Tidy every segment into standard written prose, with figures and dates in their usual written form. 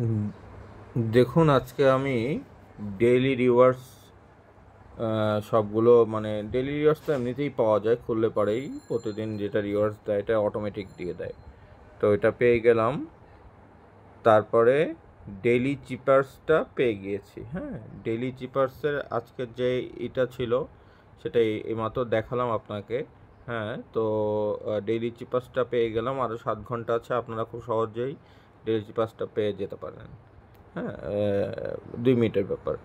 উম, দেখুন আজকে আমি ডেইলি রিওয়ার্ডস সবগুলো মানে ডেইলি রিওয়ার্ডস তো এমনিতেই পাওয়া যায়, খুললে পরেই প্রতিদিন যেটা রিওয়ার্ডস দেয় এটা অটোমেটিক দিয়ে দেয়। তো এটা পেয়ে গেলাম, তারপরে ডেইলি চিপার্সটা পেয়ে গিয়েছি। হ্যাঁ, ডেইলি চিপার্সের আজকের যে এটা ছিল সেটা এইমাত্র দেখালাম আপনাকে। হ্যাঁ, তো ডেইলি চিপার্সটা পেয়ে গেলাম, আরও 7 ঘন্টা আছে, আপনারা খুব সহজেই ডেইলি চিপার্সটা পেয়ে যেতে পারেন। হ্যাঁ, 2 মিনিটের ব্যাপার।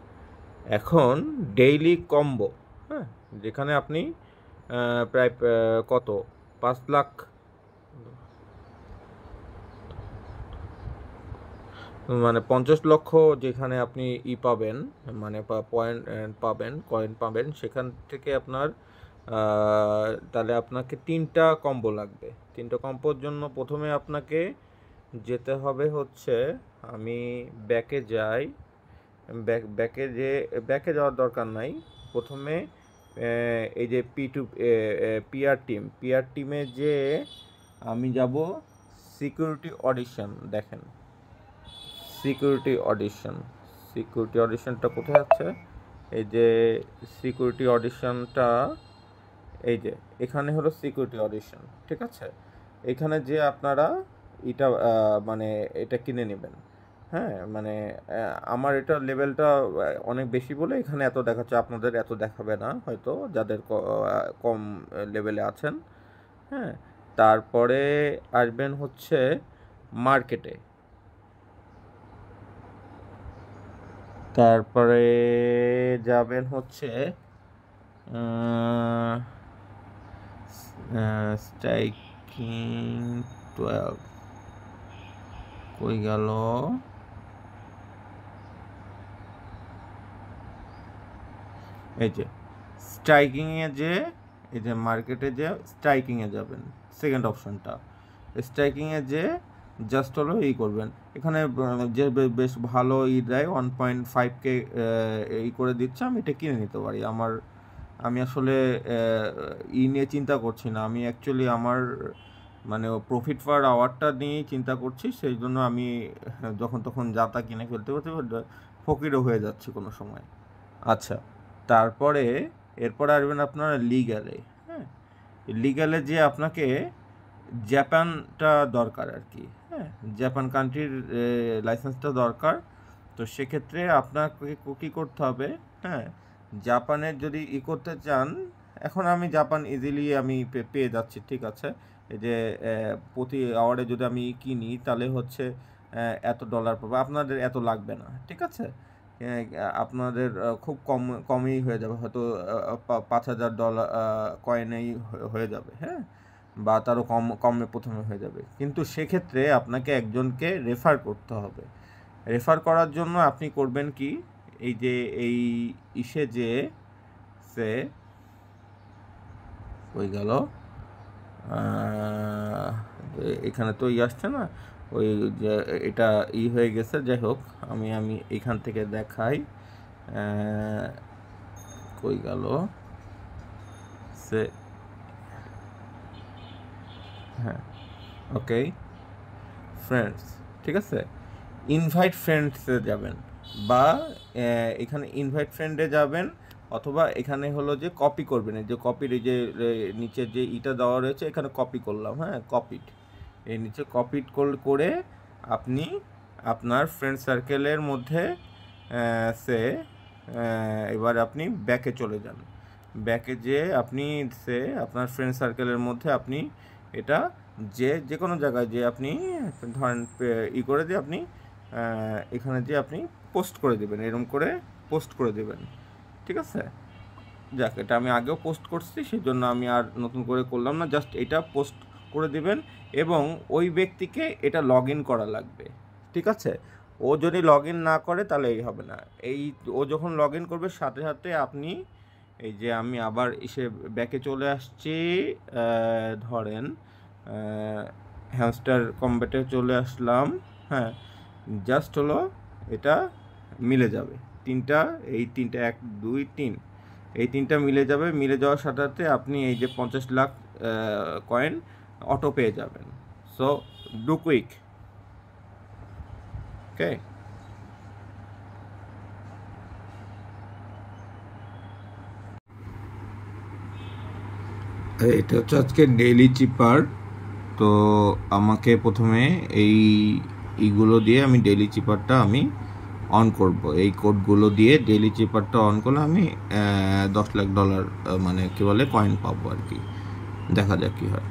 এখন ডেইলি কম্বো, হ্যাঁ, যেখানে আপনি প্রায় কত 5 লাখ মানে 50 লক্ষ, যেখানে আপনি পাবেন, মানে পয়েন্ট পাবেন, কয়েন পাবেন, সেখান থেকে আপনার তাহলে আপনাকে 3টা কম্বো লাগবে। 3টা কম্বোর জন্য প্রথমে আপনাকে যেতে হবে হচ্ছে, আমি ব্যাকে যাই, ব্যাকে যাওয়ার দরকার নাই। প্রথমে এই যে পিআর টিমে যে আমি যাব সিকিউরিটি অডিশন। দেখেন সিকিউরিটি অডিশনটা কোথায় আছে, এই যে সিকিউরিটি অডিশনটা, এই যে এখানে হলো সিকিউরিটি অডিশন। ঠিক আছে, এখানে যে আপনারা এটা মানে এটা কিনে নেবেন। হ্যাঁ, মানে আমার এটা লেভেলটা অনেক বেশি বলে এখানে এত দেখাচ্ছে, আপনাদের এত দেখাবে না হয়তো, যাদের কম লেভেলে আছেন। হ্যাঁ, তারপরে আসবেন হচ্ছে মার্কেটে, তারপরে যাবেন হচ্ছে স্ট্রাইকিং 12, কই গেল, এই যে স্ট্রাইকিংয়ে যে, এই যে মার্কেটে যে স্ট্রাইকিংয়ে যাবেন, সেকেন্ড অপশনটা স্ট্রাইকিংয়ে যে জাস্ট হলো করবেন। এখানে যে বেশ ভালো দেয়, 1.5K করে দিচ্ছে, আমি এটা কিনে নিতে পারি। আমি আসলে নিয়ে চিন্তা করছি না, আমি অ্যাকচুয়ালি আমার মানে প্রফিট পার আওয়ারটা নিয়েই চিন্তা করছি, সেই জন্য আমি যখন তখন যাতা কিনে ফেলতে করতে ফকিরও হয়ে যাচ্ছি কোনো সময়। আচ্ছা, তারপরে এরপরে আসবেন আপনারা লিগ্যালে। হ্যাঁ, লিগ্যালে যে আপনাকে জাপানটা দরকার আর কি। হ্যাঁ, জাপান কান্ট্রির লাইসেন্সটা দরকার। তো সেক্ষেত্রে আপনাকে কী করতে হবে, হ্যাঁ, জাপানের যদি করতে চান, এখন আমি জাপান ইজিলি আমি পেয়ে যাচ্ছি। ঠিক আছে, এই যে প্রতি আওয়ারে যদি আমি কিনি তাহলে হচ্ছে এত ডলার পাবো, আপনাদের এত লাগবে না। ঠিক আছে, আপনাদের খুব কমই হয়ে যাবে, হয়তো $5,000 কয়েনেই হয়ে যাবে। হ্যাঁ, বা তারও কমে প্রথমে হয়ে যাবে, কিন্তু সেক্ষেত্রে আপনাকে একজনকে রেফার করতে হবে। রেফার করার জন্য আপনি করবেন কি, এই যে এই যে সে হয়ে গেল, এখানে তো আসছে না, ওই যে এটা হয়ে গেছে। যাই হোক, আমি এখান থেকে দেখাই, কই গেল সে, হ্যাঁ, ওকে, ফ্রেন্ডস। ঠিক আছে, ইনভাইট ফ্রেন্ডসে যাবেন, বা এখানে ইনভাইট ফ্রেন্ডে যাবেন, অথবা এখানে হলো যে কপি করবেন, এই যে কপির এই যে নিচের যে দেওয়া রয়েছে, এখানে কপি করলাম। হ্যাঁ, কপিড, এই নিচে কপিড করে আপনি আপনার ফ্রেন্ড সার্কেলের মধ্যে সে এবার আপনি ব্যাকে চলে যান। ব্যাকে যে আপনি আপনার ফ্রেন্ড সার্কেলের মধ্যে আপনি এটা যে কোনো জায়গায় যে আপনি ধরেন করে দিয়ে আপনি এখানে যে আপনি পোস্ট করে দেবেন, এরকম করে পোস্ট করে দেবেন। ঠিক আছে, যাক, এটা আমি আগেও পোস্ট করছি, সেই জন্য আমি আর নতুন করে করলাম না, জাস্ট এটা পোস্ট করে দিবেন। এবং ওই ব্যক্তিকে এটা লগ ইন করা লাগবে। ঠিক আছে, ও যদি লগ ইন না করে তাহলে এই হবে না। ও যখন লগ ইন করবে, সাথে সাথে আপনি এই যে আমি আবার এসে ব্যাকে চলে আসছি, ধরেন হ্যামস্টার কম্ব্যাটে চলে আসলাম। হ্যাঁ, জাস্ট হলো এটা মিলে যাবে, তিনটা 1 2 3, এই তিনটা মিলে যাবে। মিলে যাওয়ার সাথে সাথে আপনি এই যে 50 লাখ কয়েন অটো পেয়ে যাবেন। So do quick. ওকে, এটা হচ্ছে আজকে ডেইলি চিপার। তো আমাকে প্রথমে এইগুলো দিয়ে আমি ডেইলি চিপারটা আমি অন করব। এই কোডগুলো দিয়ে ডেইলি চিপারটা অন করলে আমি $10 লাখ মানে কি বলে কয়েন পাবো আর কি। দেখা যাক কি হয়।